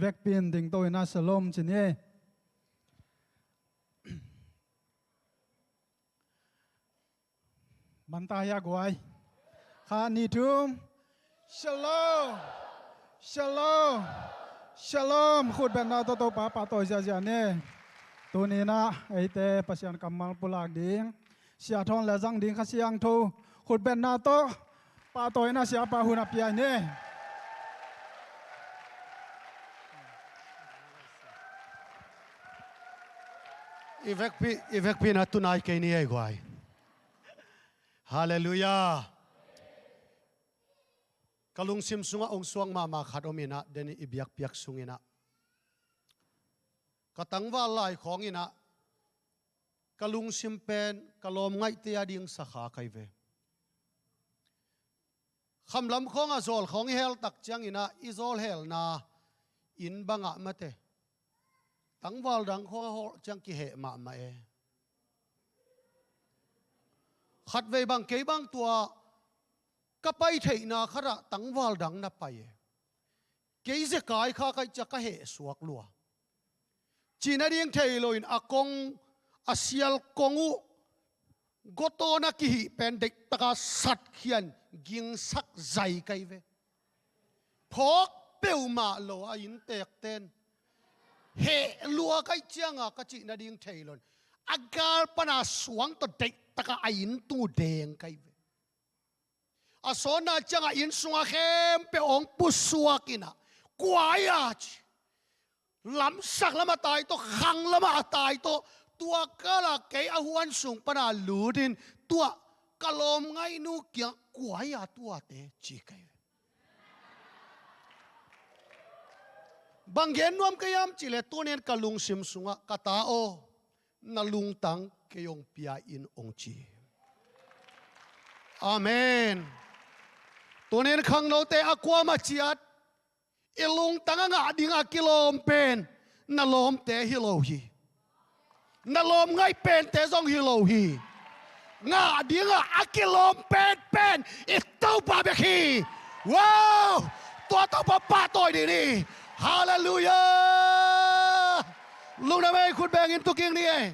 เวกปีนดิ่งตัวน่าสลมจีนี่มันตายากไว้ข้านิทุมชโลมชโลมชโลมขุดเป็นนาตัวป้าป้าตัวเจ้าเนี่ยตัวนี้นะไอเต้ปัศยานกำมังปุลากดิ่งเสียทองและจังดิ่งข้าเสียงทูขุดเป็นนาตัวป้าตัวน่าเสียป้าหุ่นปียเนี่ยอีเวกพีนัตุนายเกนี่ไอ้กวายฮาเลลูยากลุงซิมสุงองสวงมาขัดอมินะเดนี่อิบยักเปียกสุงินะกตังว่าลายของอินะกลุงซิมเป็นกลมไงเตียดิ่งสักขาไกเวคำลำของอาโซลของเฮลตักจังอินะอิโซลเฮลนาอินบังอะมาเตตั้งวอลดังข้อจังกิเหมาเอขัดเวบางเกบางตัวก็ไปเทนาขระตั้งวอลดังนับไปเกยจะกายข้าก็จะกะเหสวกลัวจีนเรียงเทโลอินอากงอาเซียลกงูกโตนักกิเป็นเด็กตะกาสัตเขียนยิงสักใจไกเวพกเปียวมาโลอินเตกเต้นเฮลัวไกเจียงอ่ะก็จีนาดิ่งเทลอนอากาศปนาสวงตัวเด็กตะกาอินตูแดงไกเวอาสนาจังอินสวงเข้มเปองปุสวกินะกวายอ่ะลำสักละมาตายตัวขังละมาตายตัวก็ละเกยอหวนสูงปนาลูดินตัวกะลมไงนูเกียกวายอ่ะตัวเตจีไกเวบางเย็นนวมก็ยามจิเลตัวเนียนกะลุงซิมสุงะกะตาโอนาลุงตังเกยองปียอินองจีอาเมนตัวเนียนขังโนเตอความาจีอัดอิลุงตังงะดิ่งอากิโลมเป็นนาลมเตฮิโลฮีนาลมไงเป็นเตซองฮิโลฮีงะดิ่งอากิโลมเป็นอิตูบาเบคีว้าวตัวตัวป้าตัวนี่ฮาเลลูยาลุงดำเองคุณแบงอินตุกิงนี่เอง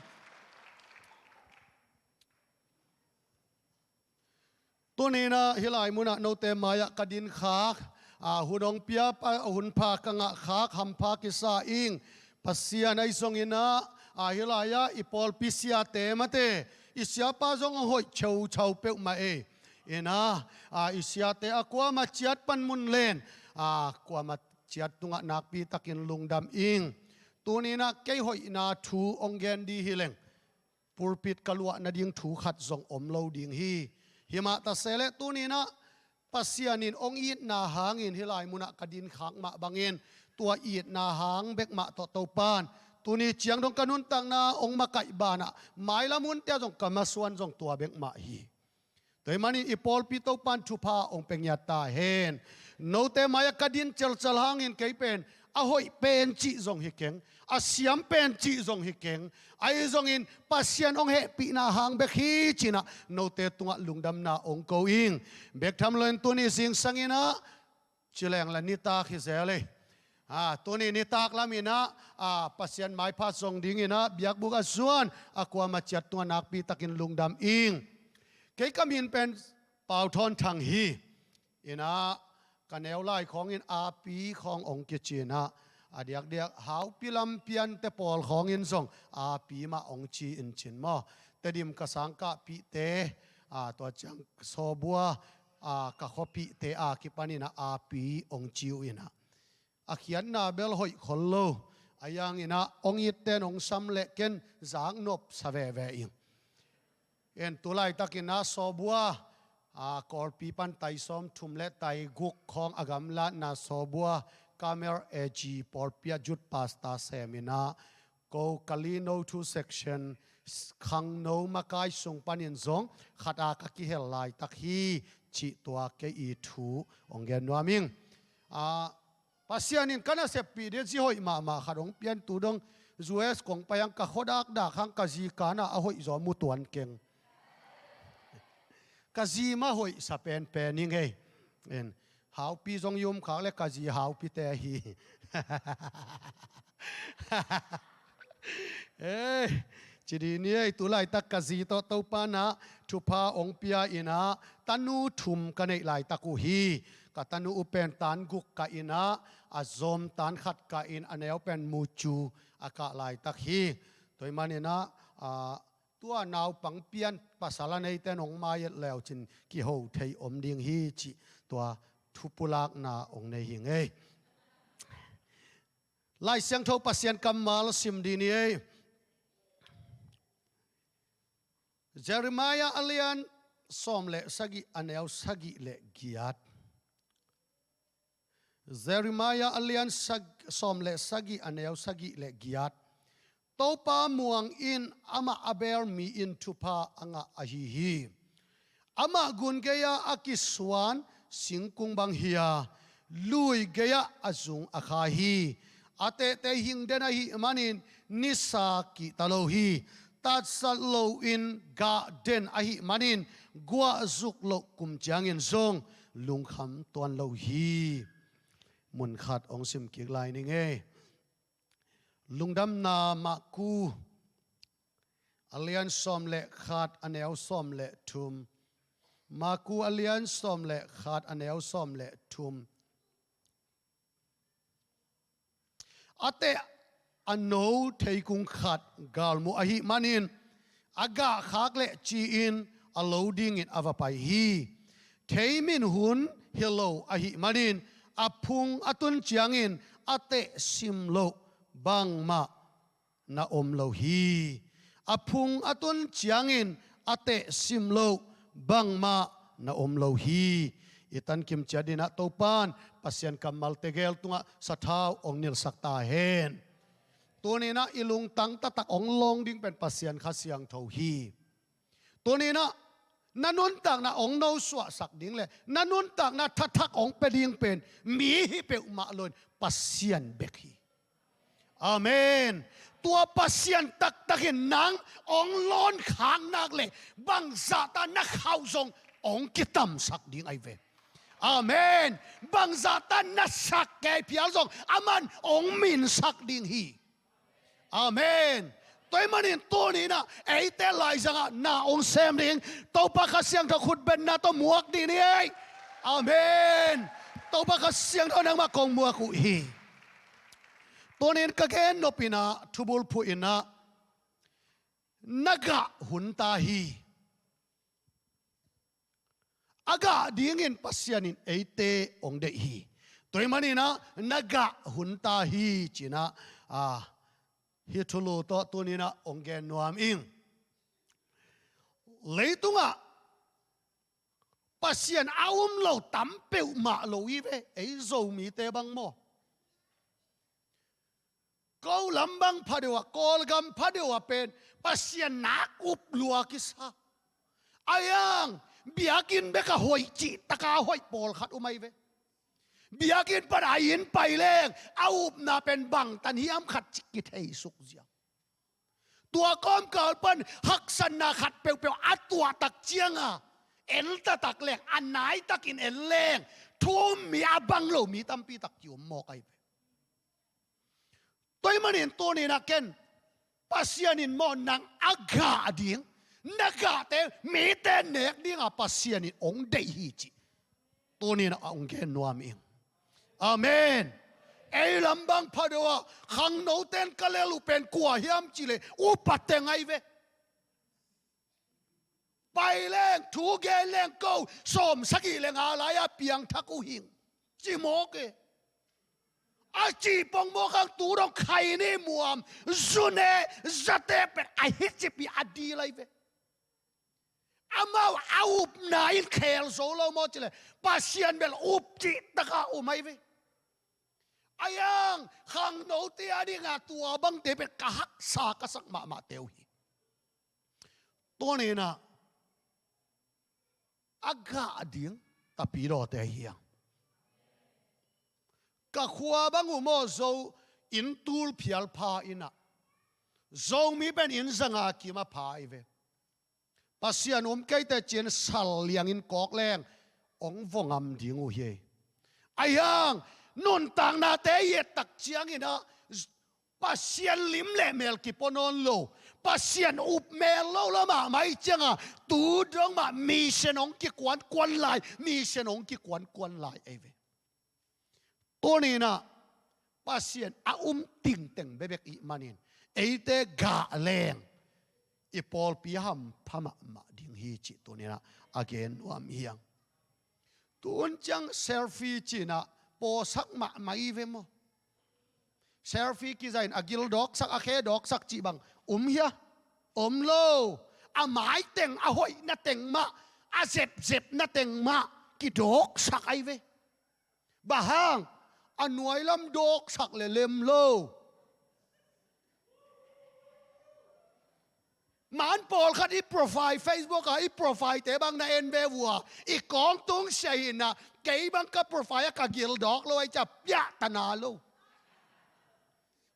ตัวนี้นะฮิลายมุนะโนเตมายะกดินขากหุดงเปียปหุนพากังะขากคำพากิสาอิงปัสเซียในทรงอินะฮิลายะอิปอลปิเซียเตมเตอิสยาปาทรงหอยเฉาเปกมาเอนะอิสยาเตอกัวมาเจียดปันมุนเลนกัวมาเจียดตุงนักปีตะกินลุงดำอิงตัวนี้นะเกยหอยนาถูองเกนดีฮิเลงปูปิดกลัวนาดิ่งถูขัดส่งอมเลาดิ่งฮีหิมะตะเสเลตัวนี้นะปัสเซียนินองอีดนาหางอินฮิลายมุนะกดินขังมาบางเงินตัวอีดนาหางเบกมาต่อเตาปานตัวนี้เจียงดงกนุนตังนาองมาไก่บานะหมายละมุนเตียจงกำมาส่วนจงตัวเบกมาฮีแต่มันนี่อีปอลปิโตปันชุพาองเป็งยาตาเฮนโนเตมายกดินเจลจลหางอินเกยเป็นอาหอยเป็นจีจงฮิเกงอาเสียมเป็นจีจงฮิเกงไอจงอินปัสเซียนองเฮปีนาหางเบกฮีจีนะโนเตตุงะลุงดำนาองโกอิงเบกทำเลยตัวนี้สิงสังอินะจิเลงละนิตาคิเซเลยตัวนี้นิตากละมินะปัสเซียนไม้พาทรงดิ่งอินะเบียกบุกส่วนอากวามาจัดตัวนักปีตะกินลุงดำอิงเกยกมินเป็นเป่าทอนทางฮีอินะกันแนวไล่ของอินอาปีขององค์กิจีนะเดียกหาวพิลำเปียนเตปอลของอินทรงอาปีมาองค์จีอินชินมาแต่ดิมกสังกะปีเตตัวจังโซบัวกะขปีเตกิปานินะอาปีองค์จิวอินะเขียนนาเบลหอยขลโลอายังอินะองค์อิเตนองสัมเลเกนจางนบสเวเวอิงเอ็นตุไลตักินะโซบัวกอลปีปันไตซอมทุมเลไตกุกของอากำละนาโซบัวคาเมรเอจีปอลปีจุดพาสตาเซมินาโกคาลีโนทูเซกชันขังโนมาไกส่งปันยินซงขัดอากากิเฮลไลตักฮีจิตัวเกอีทูองเกนวามิงปัสยานินกันนะเสพปีเดียจิหอยมาขัดองเปียนตูดงจูเอสของไปยังกะขดักขังกะจีกานะหอยจอมุตวนเก่งกะจีมาหอยสเปนนิงเฮหาวปีจงยุมขางและกะจีหาวปีเตฮี เอ้ยจีดีนี้ตุลายตักกะจีโตเต้าปานะทุพาองเปียอินะตันูทุมกันในลายตะกุฮีกตันูอุเป็นตันกุกกะอินะอาซอมตันขัดกะอินอันเอวเป็นมูจูอากาลายตักฮีตัวมันเนี่ยนะตัวนาวปังเปียนภาษาละในแต่นองมาเยแล้วจินกิโฮไทยอมดิงฮีจิตัวทุปุลักนาองในหิงเอไล่เสียงเท่าปัสยันกำมาลสิมดีนี้เจอร์มายาอเลียนสมเลสกิอันเอลสกิเลกิยัดเจอร์มายาอเลียนสมเลสกิอันเอลสกิเลกิยัดโตปาม่วงอินอามาอเบลมีอินทุพาอังอาฮีฮีอามากุนเกียอากิสวานสิงคุงบังเฮียลุยเกียอาซุงอาคาฮีอาเตเตหิงเดนฮีมันินนิสากิตาโลฮีตัดสโลอินกาเดนอาฮิมันินกัวซุกโลกุมจางอินซงลุงคำตวนโลฮีมุนขัดองซิมกิกไลนิงเอลุงดำนามากูอเลียนสมเลขาดอันเอลสมเลทุมมากูอเลียนสมเลขาดอันเอลสมเลทุมอาเตอันโนเทกุงขัดกาลมูอาฮิมันินอากาขากเลจีอินอโลดิงอินอวไปฮีเทมินหุนเฮโลอาฮิมันินอพุงอตุนจียงอินอาเตซิมโลบังมานาอมโลฮีอพุงอตุนจียงอินอาเตซิมโลบังมานาอมโลฮีอิตันคิมเจดินะโตปานปัสยันกัมมัลเตเกลตุงะสัทาวองนิลสักตาเฮนตัวนี้นะอิลุงตังตะตักองลงดิ้งเป็นปัสยันขัสยังเทาฮีตัวนี้นะนันนุนตักนะองโนสวะสักดิ้งเลยนันนุนตักนะทัทักองเปดิ้งเป็นมีฮิเปอุมาลนปัสยันเบกีอาเมนตัวปัสยันตักตะเห็นนังองล้นขางนักเลยบังซาตานักข่าวทรงองกิตัมสักดิ้งไอเวอาเมนบังซาตานักสักแก่พิอาทรงอามันองมินสักดิ้งฮีอาเมนตัวมันนี่ตัวนี้นะไอ้เตลายจังน่าองเซมดิ้งตัวปากเสียงทขุดเป็นน่าตัวหมวกดีนี่อาเมนตัวปากเสียงทนังมากงหมวกอุฮีตัวนี้ก็แค่นปินะทุบุลพูอินะนักหุนตาฮีอากาดิ้งอินปัสยานินไอเตองเดฮีตัวมันนี่นะนักหุนตาฮีจีนะฮิทุลูตัวนี้นะองแกนวามอิงเลยตุงะปัสยันอาวุมโลตั้มเปิวมาโลอีเวไอโซมีเตบังโมกอลำบังพัดวะกอลกำพัดวะเป็นปัสยันนักอุบลัวกิสาอายังเบียกินเบกะหอยจีตะกาหอยปอลขัดอุไมเวเบียกินปะอินไปแรงเอาอุบนาเป็นบังตันฮิอัมขัดจิกิเทสุกเจียตัวก้อมเกิดเป็นหักสันนาขัดเปียวอัดตัวตักเจียงเอ็นตะตักแรงอันไหนตักอินเอ็นแรงทุ่มมีอาบังโลมีตั้มปีตักอยู่มอกไอตัวมันเห็นตัวนี้นะเกนปัสยานินมอนังอากาดิ่งนักาเตมีเตเนกดิ่งอาปัสยานินองเดฮีจิตัวนี้นะองเกนนัวมิงอาเมนไอ้ลำบังพัดว่าขังโนเตนกะเลลูเป็นกัวเฮียมจิเลอุปัตเตงไอเวไปแรงถูเกแรงกูสมสกิแรงอะไรอะเปียงทักอุหิงจิโมเกอาจีปองโมขังตูรองไข่นี่มัวมซุนเอจัตเตเป็นไอฮิจิปีอดีไรเวอามาเอาอุบนายเคลโซโลโมจิเลปัสยันเบลอุบจิตะกาอุไมเวอายังขังโนเตียดิงาตัวบังเตเป็นกะฮักสากสักมาเตวฮีตัวนี้นะอากาดิ่งตะปีโรเตฮียกะขวาบังอุโมโซอินตูลพิอัลพาอินะโซมีเป็นอินสังอากิมาพาอีเวปัสยันอมไกแต่เจนสัลยังอินกอกแรงองฟงอัมดิ่งอุเฮอายัง นุนต่างนาเตยตักเจียงอินะปัสยันลิมเล่เมลกิปนนโลปัสยันอุบเมลโลละมาไม่จังอ่ะตูดงมามีเสนองกิกวนกวนลายมีเสนองกิกวนกวนลายเอเวตัวนี้นะปัสยันอาติงเต็งเบเบกอีมานินเอเตกาแรงอีพอลพิฮัมพม่าดิ่งฮีจิตัวนี้นะอาเกนวามเฮียงตัวจังเซลฟี่จีนะโปสักมาไม่เวมเซลฟี่กิจายอากิลดอกสักอาเคดอกสักจีบังเฮียโลอาหมายเต็งอาหอยน่ะเต็งมาอาเจ็บน่ะเต็งมากิดอกสักไอเวบะฮังอันหน่วยลำดอกสักเลมโลมันปอลคัดอีโปรไฟล์เฟซบุ๊กอีโปรไฟล์แต่บางในเอ็นเบวัวอีกองตุงเสียนะเกี่ยบังกับโปรไฟล์กับกิลดอกเลยจะยะตนาโล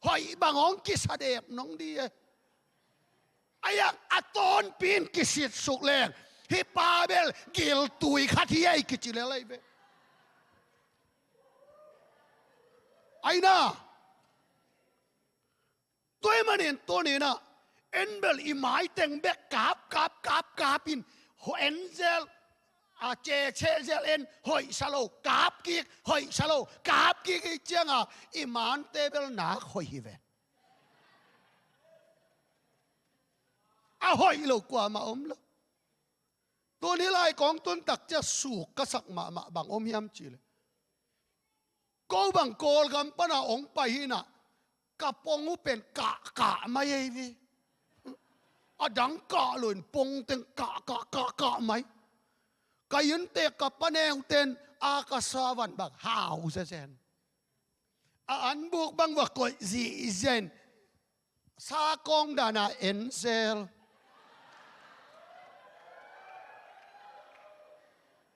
หอยบางองกิสเดบน้องดีไอ้ยังอัตอนปีนกิสิตสุกแรงฮิปาเบลกิลตุยขัดที่ไอ้กิจิเลเลยเบไอ้น่ะตัวมันเห็นตัวนี้นะเอ็นเบลอีหมายเต็งเบกกาบอินเอ็นเซลเจเซลเอ็นหอยสโลกาบกิกหอยสโลกาบกิกเจียงอีหมานเตเบลหนาหอยเวนหอยโลกว่ามาโลตัวนี้ลายของต้นตักจะสูกกษักมาบางยำจีเลยก็บางโกลกันปนาองไปหินะกับปงเป็นกะไม่ไอ้วีดังกะเลยปงเต็งกะไหมกายันเตะกับปะแนงเต็นอากาศวันบักฮาวเซนอันบุกบังว่าก็ซีเซนซากองดานาเอ็นเซล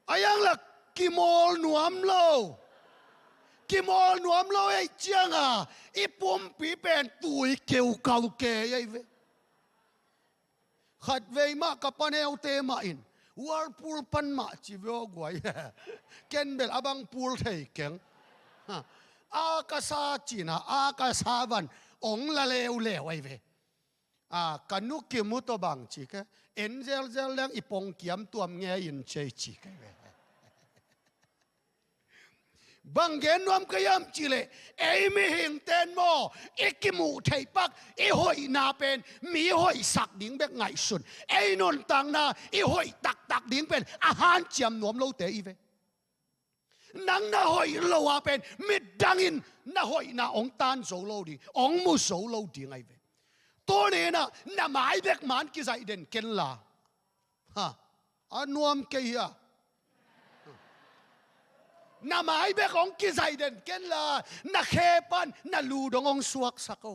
อายังละกิมอลนวมโลกิมอลนวมโลไอ้เจียงอีปุ่มปีเป็นตุยเกี่ยวเก่าแก่ไอ้เวขัดเวมากกับปนเอลเตมาอินวอลปูลปันมาจิวกวยเกนเบลอบังปูลเทเก่งอากาศจีน่ะอากาศวันองละเลวไอ้เวกันนุกิมุตบังจิกเอ็นเจลเลี้ยงอีปงเกียมตัวเงี้ยอินเชจิกเวบางเกนวมขยำจิเลไอ้ไม่เห็นเต้นโมไอ้กิมูไทยปักไอ้หอยนาเป็นมีหอยสักดิ่งแบบไงสุดไอ้นนตังนาไอ้หอยตักดิ่งเป็นอาหารเจียมนวมโลเตอีเวนังนาหอยโลว่าเป็นมิดดังอินนาหอยนาองตันโซโลดีองมุโซโลดีไงเวตัวนี้นะนาหมายเด็กมันกิจเด่นเกนลานวมเกียน้าหมายเบของกิจเด่นเกนลาน้าเคปันน้าลูดงองสวกสักโอ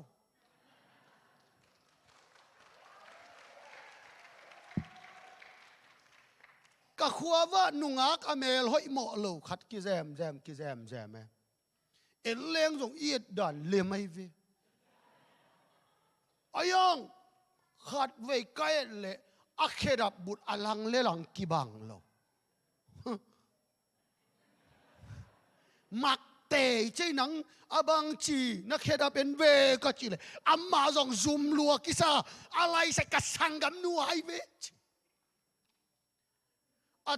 กะขวาว่านุงอักอเมลหอยหมอโลขัดกิแซมเอ็นเลี้ยงส่งเอียดดันเลี้ยไม่เวอายังขัดไว้ใกล้เลยอักเขดับบุตรอลังเลหลังกิบังโลมักเตะใจหนังอบางจีนักเขดับเป็นเวก็จีเลยอามาส่งซุ่มลัวกิซาอะไรใส่กระสังกันนัวไอเว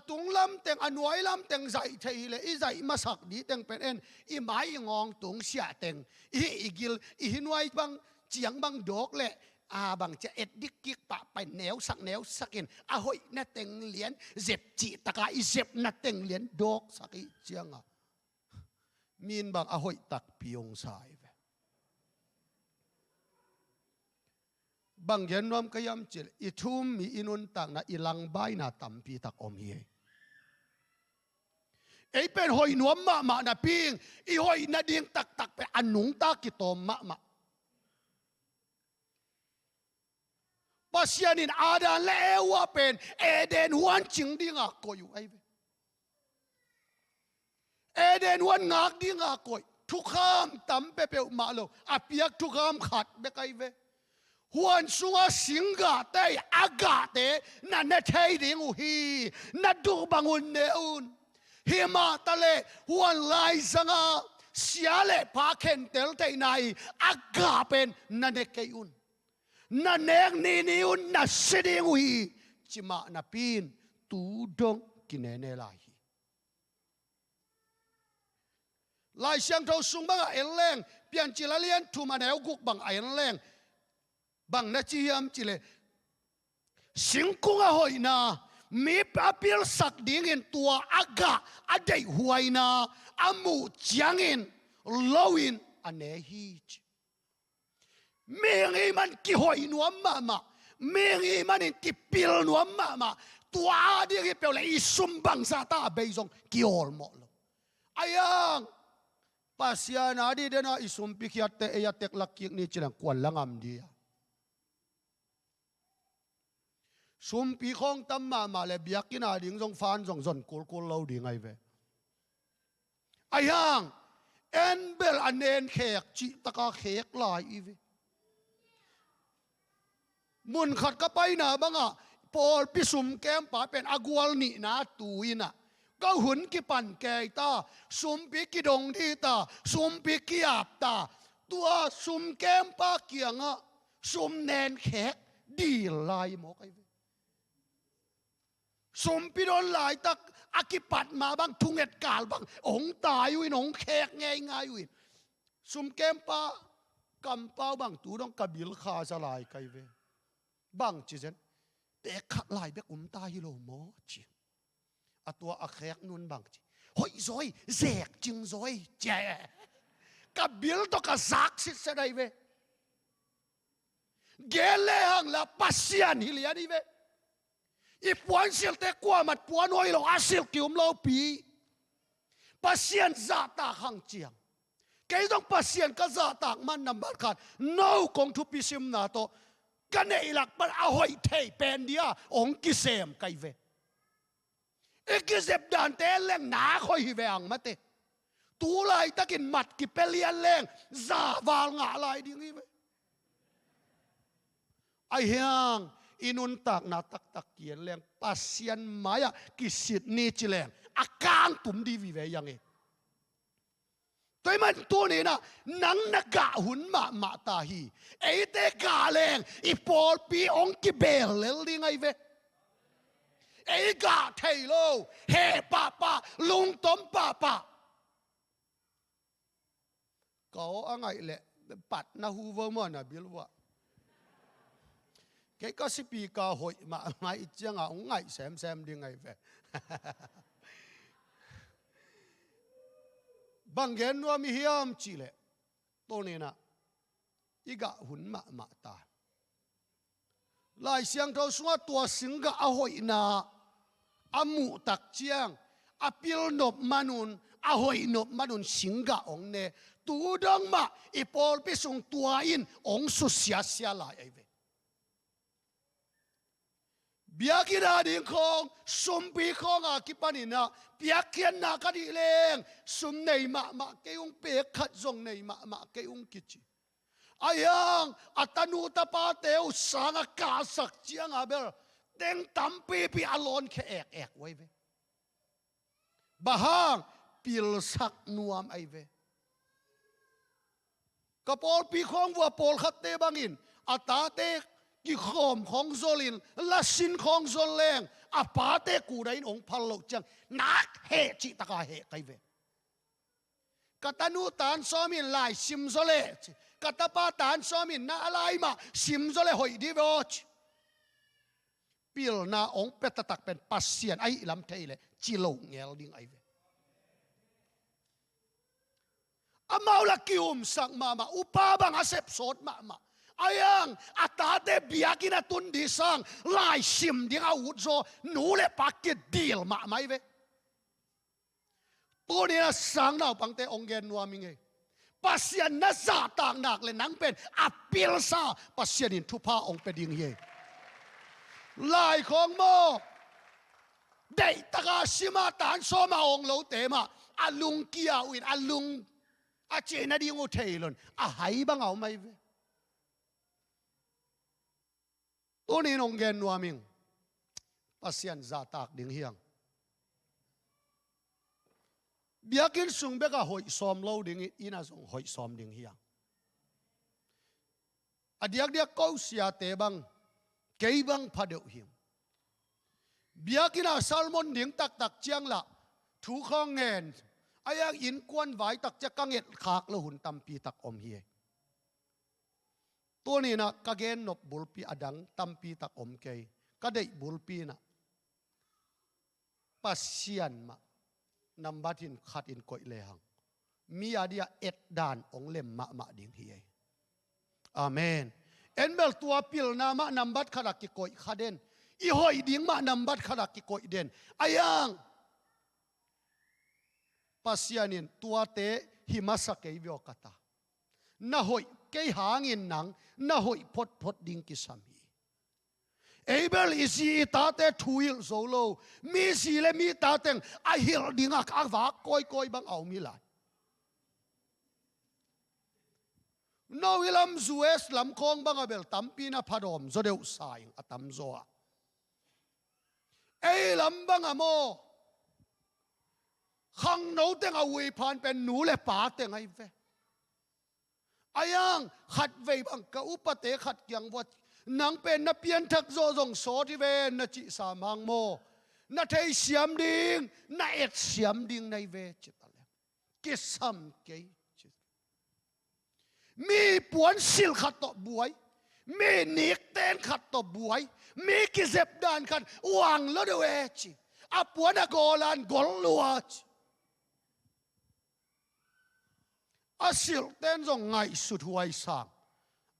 ตุงลำเต็งอนวยลำเต็งใส่เทเลยอีใส่มาสักดีเต็งเป็นเอ็นอีไม้งองตุงเสียเต็งอีกิลอีหินไว้บางเจียงบางดอกเลยบางจะเอ็ดดิกิกปะไปแนวสักอินหอยน่ะเต็งเหรียญเจ็บจีตะกาอีเจ็บน่ะเต็งเหรียญดอกสักอีเจียงมีนบางหอยตักพิยงสายบางเย็นน้อมก็ยำจิลอีทุ่มมีอินุนตักนะอีลังใบน่ะตั้มปีตักอมเฮไอเป็นหอยนวมมาน่ะพิงอีหอยน่ะเดียงตักไปอันนุงตากิตอมมาปัสยานินอาดานเลวเป็นเอเดนหวนจิงดิ้งก็อยู่ไอเอเดนวันงักดิ้งก็ทุกข้ามตั้มเปเปอมาโลเปียกทุกข้ามขัดเบกไอเวหวนสุงสิงกาเตยอากาเตนั่นเนเทยดิ้งฮีนั่นดูบังอุนเนอุนฮิมาตะเลหวนไลสัง sia le pa khen tel te nai aga pen na ne ke un na nek ni un na siding ui chima na pin tu dong kinene lai lai siang thâu sung bang en leng pian chi la lian thu ma neu guk bang en leng bang na chi hiam chi le sing kung a hoi na mi apil sak ding in tua aga adai huai na amu chiang in lowin ane hi mi ngi man ki hoi nuam ma mi ngi man in ki pil nuam ma tua di ki pe le i sum bang sa ta beizong ki ol mo lo ayang pasian adi dena isum pikhiat te eyatek lakik ni chilang kwal langam dia sum pi khong tam ma le biakin ading jong fan jong zon kul lo di ngai ve ayang en bel anen khek chi taka khek lai i ve mun khat ka pai na banga pol pi sum kem pa pen agwal ni na tuinaก็หุ่นกี่ปั่นแกตาซุมปีกี่ดงที่ตาซุมปีกี่อาบตาตัวซุมแก้มปาเกียงอ่ะซุมแนนแขกดีลายหมอกไอ้เว้ซุมปีโดนหลายตักอากิปัดมาบ้างทุงเอ็ดกาลบ้างองตายอยู่หนองแขกง่ายอยู่ซุมแก้มปากำเป้าบ้างตูต้องกระบิลคาสลายไกเว้บ้างจีเซนแต่ขัดลายเบกตายอยู่โลหมอจีอตัวอาแขกนุนบังจีหอยซอยแจกจึงซอยแจกับบิลตัวกับซักสิเสด็จเวเกลเลหังละปัสยานฮิเลียนี่เวอีปวนสิลเตกว่ามัดปวนหอยลงอาศิลกิวมโลปีปัสยานซาตาหังเจียงแกต้องปัสยานก็ซาตากมันนำบัตรขาดโน่กงทุปิซิมนาโตกันเอลักมันเอาหอยเทเป็นเดียองกิเซมไกเวอีกเจ็บด่านเตะแรงหนาคอยแหวงมาเตะตูไลตะกินมัดกิเปเลียนแรงซาวาลงาลายดิ้งไว้ไอ้เฮียงอินุนตักนาตักเกียนแรงปัสยันมายะกิสิทนี่จิแรงอาการตุ่มดีวิเวยังเองตัวมันตัวนี้นะนังนักกะหุ่นมาตาฮีไอ้เตะกาแรงอีปอลปีองกิเบลเลลดิ้งไอ้เวไอ้กาเทโลเฮป้าลุงต้มป้าก็อะไรแหละปัดนะฮูเวอร์มันนะบิลว่าแกก็สิปีกาหอยมาไม่จังอ่ะไงแซมดีไงเว้บางเงินว่ามีเฮียมจีเล่ตัวนี้นะอีกะหุ่นมาตาลายเสียงเท่าสวดตัวสิงกะเอาหอยนาอามูตักเจียงอาพิลนบมานุนอาหอยนบมานุนสิงกะองเนตูดังมาอีปอลไปส่งตัวอินองสุเสียลายไอเวเบียกินาดิงของสุมปีของอากิปานินะเบียเขียนนักดีเลงสุมในมาเกยุงเปียขัดจงในมาเกยุงกิจิอายังอัตนูตาปาเตวสังกาสักเจียงอาเบลเต็งตั้มปีอลอนแค่แอกไว้เวบะฮังปิลสักนวมไอเวกปอลปีของวัวปอลขัดเตบังอินอัตาเตกิขอมของโซลินละสินของโซเลงอาปาเตกูได้องพัลโลจังนักเฮจิตะกาเฮไกเวกตันูตานซอมินลายซิมโซเลกตปาตานซอมินนาอะไรมาซิมโซเลหอยดีวอชปิลนาองเป็ดตักเป็นปัสเซียนไอ้ลำเทเลจิโลเงลดิ้งไอเวอามาละกิวมสังมาอุปาบังอาเซปโซดมาอายังอัตาเดบียกินาตุนดีสังลายซิมดิ้งอาวุธโซหนูเลปักเกดีลมาไม่เวตัวนี้นะสังเราปังเตองเกนวามิงเอปัสเซียนน่าจะต่างหนักเลยนังเป็นอปิลซาปัสเซียนินทุพาองเป็นดิ้งเยลายของโมเดตกาสิมาตานโซมาองโลเตมาอาลุงเกียวอินอาลุงอาเจนาดิงโอเทลอนอาหายบังเอาไม่เวตัวนี้นงเกนวามิงปัสเซียนซาตากดิ้งเฮียง biakin sung beka hoi som lo ding ina zong hoi som ding hiang adiak dia kau sia te bang kei bang phadeu hiam biakina salmon ding tak tak chiang la thu khong ngen ayang in kwan vai tak cha kanget khak lo hun tampi tak om hiตัวนี้นะกะเกนนบบุลปีอดังตัมปีตักอมเกยก็ได้บุลปีนะปัสเซียนมานำบัตินขัดอินกอยเลหังมีอาเดียเอ็ดดานองเล่มมาดิ่งเฮียอาเมนเอ็นเบลตัวปิลนามานำบัตขดักกิกอยขัดเด่นอีหอยดิ่งมานำบัตขดักกิกอยเด่นอายังปัสเซียนินตัวเตหิมาสเกยวิโอกตาน่าหอยเกยหางินหนังน่าหอยพดดิ่งกิสามีเอเบลอิซีตาเตทุยลโซโลมีสีเลมีตาเตงไอฮิลดิ่งอักอาวากอยบังเอามิลานโนวิลัมซูเอสลำคองบังเบลตัมปีนาพาดอมโซเดวสายอัตัมโซอาเอลำบังอโมขังโนเตงเอาวิพานเป็นหนูเลปาเตงไอเวอายังขัดเวบังกะอุปเตขัดยังวัดนังเป็นนับเปียนทักโซซงโซที่เวนนัจิสามังโมนัทเฮเสียมดิ่งนัเอ็ดเสียมดิ่งในเวจิตอะไรกิสัมเกยจิตมีปวนสิลขัดต่อบวยมีนิกเตนขัดต่อบวยมีกิเซบดานขัดวางลดเวจิอาปวนอโกลันกอลลัวจิอาศิลเต้นจงไงสุดหวยสาง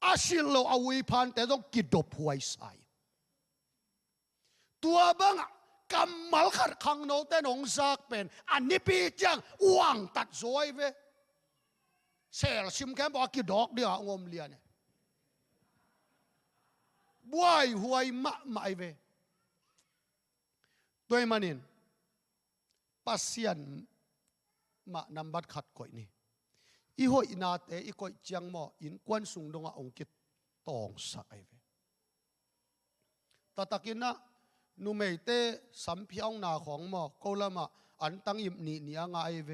อาศิลเราเอาวิพันแต่ต้องกิดดบหวยใส่ตัวบังกำมัลขัดขังโนเต้นองซากเป็นอันนี้ปีจังว่างตัดซอยเวเซลซิมแคมบอกกิดดอกเดียวงมเลียนบวยหวยมะไม่เวตัวมันนินปัสเซียนมะนำบัดขัดก่อยนี่อีหอยนาเตอีกอยจังหมออินควันสุงดงองกิตตองสักไอเวตาตะกินนะนูเมเตสัมพิองนาของหมอก็ละมาอันตั้งอิมนี่อ่างไอเว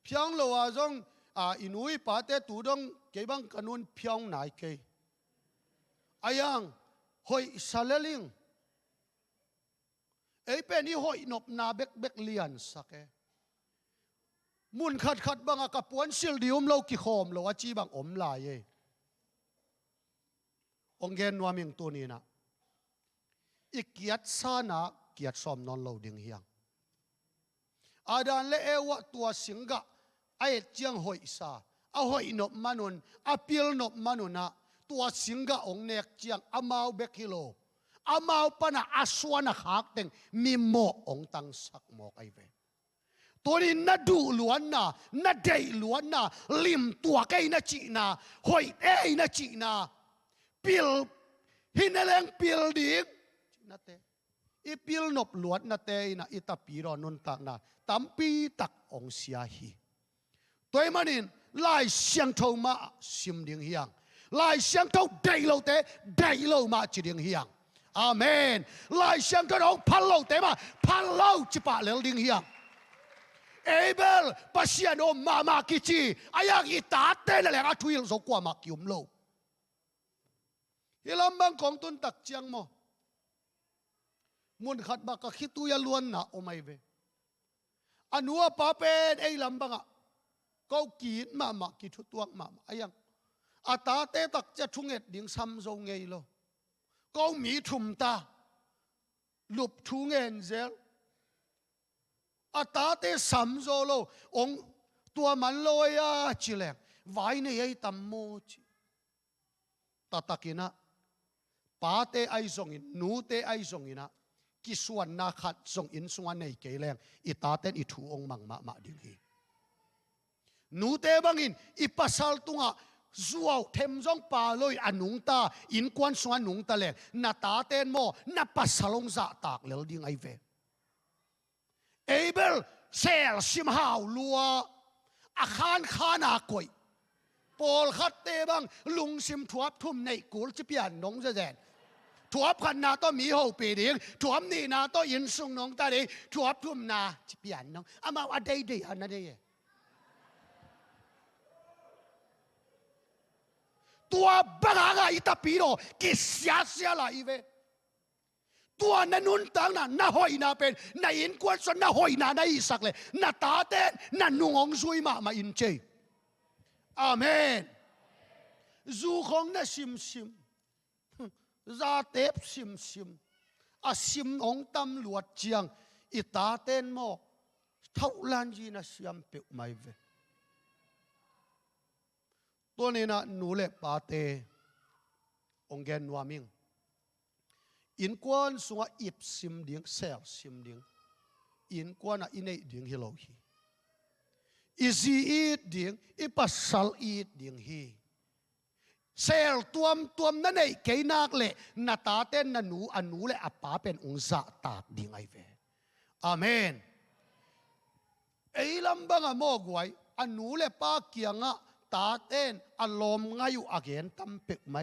พิองโลอาจงอินุยปาเตตูดงเก็บังกันุนพิองนายเกอายังหอยซาเลลิงไอ้เป็นนี่หอยนบนาเบกเลียนสักเอมุนขัดบังกับปวนสิลดิวมโลกิโคมโลว่าจีบังอมลายองเกนวามิงตัวนี้นะอีกเกียรติสานะเกียรติสมนนโลดิ่งเฮียงอาดานเลเอวะตัวสิงกะไอเจียงหอยซาเอาหอยนบมานุนอาพิลนบมานุนะตัวสิงกะองเนกเจียงอามาเบกิโลอามาปนะอาสวนะหักเต็งมีโมองตังสักโมกไอเวตัวนี้นัดดูล้วนนะนัดเดยล้วนนะลิมตัวไกนัจีนะหอยเอ้นัจีนะปิลหินแรงปิลดิ่งนัดเตอีปิลนบล้วนนัดเตนะอิตาปีรอนุนตักนะตัมปีตักองเสียฮีตัวมันนี่ลายเสียงเท่ามาซิมดิ่งเฮียงลายเสียงเท่าเดยโลเตเดยโลมาจีดิ่งเฮียงอาเมนลายเสียงกระดองพันเล่าเต็มาพันเล่าจิปะเลวดิ่งเฮียงเอเบลปัสยานอมมากิจีอายังอิตาเต้นอะไรก็ทุยลสกว่ามากิมโลฮิลำบังของตุนตักเจียงโมมุนขัดบักคิดตุยล้วนนะโอไม่เวอันวัวป้าเป็นไอ้ลำบังอ่ะก็กีดมากิดทุตัวมาอายังอาตาเตตักจะทุ่งเอ็ดดิ่งซ้ำทรงไงโลก็มีทุ่มตาลุบทุ่งเงินเซลอาตาเตสัมโซโลองตัวมันลอยจิเลงไว้ในไอ้ตัมโมจิตาตะกินะป้าเตไอซงอินนูเตไอซงอินะกิสวนนาขัดซงอินสวนในเกลงอิตาเตนอิทูองมังมาดิ่งฮีนูเตบังอินอิปัสสัลตุงะซัวเทมจงปาลอยอนุงตาอินควันสวนนุงตาเลงนาตาเตนโมนาปัสสลงจะตากเลวดิ่งไอเวเอเบลเซลซิมฮาวลัวอาคารขานากอยปอลขัดเตบังลุงซิมทวบทุ่มในกูลจิเปียนนงจะแดน ถั่วพันนาต้องมีหัวปีดิ้งถั่วนี่นาต้องยินส่งน้องตาเด็กถั่วทุ่มนาจะเปลี่ยนน้องอามาอะไรดีอันนั้นเองตัวบ้าอะไรตาปีโรกิเสียเสียละอีเวตัวนั้นนุ่นตังน่ะน่าหอยน่าเป็นน่าอินกวนส่วนน่าหอยน่าได้สักเลยน่าตาเต้นน่านุ่งองซุยมาอินเจอาเมนจูของน่าซิมซาเทปซิมอาซิมองตำรวจเจียงอิตาเต้นโมเท่าลันจีน่าซิมเปิดไม่เวตัวนี้น่ะหนูเล็กปาเตองเกนวามิงอินกวนสุงอิบซิมดิ้งเซลซิมดิ้งอินกวนอินเอดิ้งฮิโลฮีอิซีอีดดิ้งอิปัสสัลอีดดิ้งฮีเซลตัวนั่นเองเกยนักเล่นาตาเต้นนันหนูอันหนูเล่อป้าเป็นองศาตากดิ้งไอเวอาเมนไอ้ลำบังอะโมกไว้อันหนูเล่ป้าเกียงอะตาเต้นอารมณ์ง่ายอยู่อาเกนตั้มเป็กไหม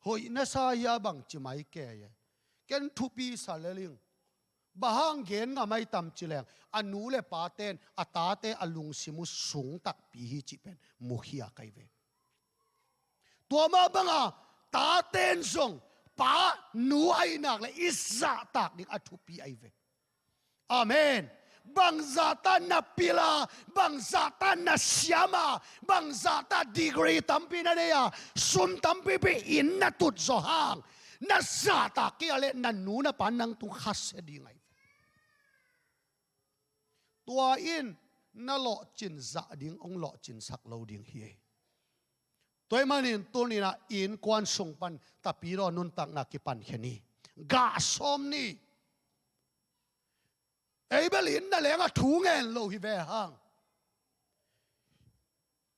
หอยน่าสายาบังจิไม่แก่แกนทุปีสาเลลิงบางเกนก็ไม่ตั้มจิแรงอันนู้เลปาเต้นอัตาเต้อลุงสิมุสูงตักปีฮิจิเป็นมุขยาไกเวตัวมาบังอ่ะตาเต้นส่งป้าหนูไอ้นักเลยอิสระตักนี่อัทุปีไอเวอาเมนบางซาตานาปิลาบางซาตานาเสียมาบางซาตาดีกรีตัมปีนั่นเองสุนตัมปีไปอินนัตุดโซฮังนัสซาตาเกี่ยเลนันนูนัปานังตุขัสดีไงตัวอินนั่นหล่อจินซาดิ้งองหล่อจินสักโลดิ้งเฮียตัวมันอินตัวนี้นะอินกวนส่งปันตาปีรอนุนตักนักกิปันแค่นี้กาสอมนี่ไอ้เบลินนั่นแหละก็ถูเงินโลหิเวหัง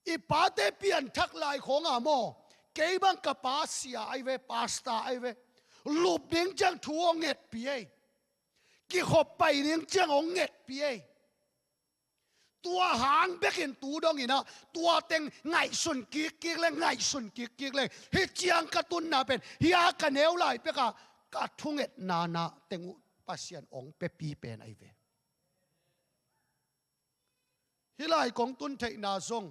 อีป้าเตเปลี่ยนทักลายของอาโมเกี่ยบังกับป้าเสียไอเวป้าสตาไอเวลูบดิ้งจังถูงเง็ดปีไอกี่ขบไปดิ้งจังองเง็ดปีไอตัวหางเบกินตูดองอีนะตัวเต็งไงสุนกิกเลยไงสุนกิกเลยเฮียจียงกระตุนน่ะเป็นเฮียกันเอวไหลเปกะกะทุ่งเง็ดนาเต็งปัสยันองเปปีเป็นไอเวฮิไลของตุนเทนาซง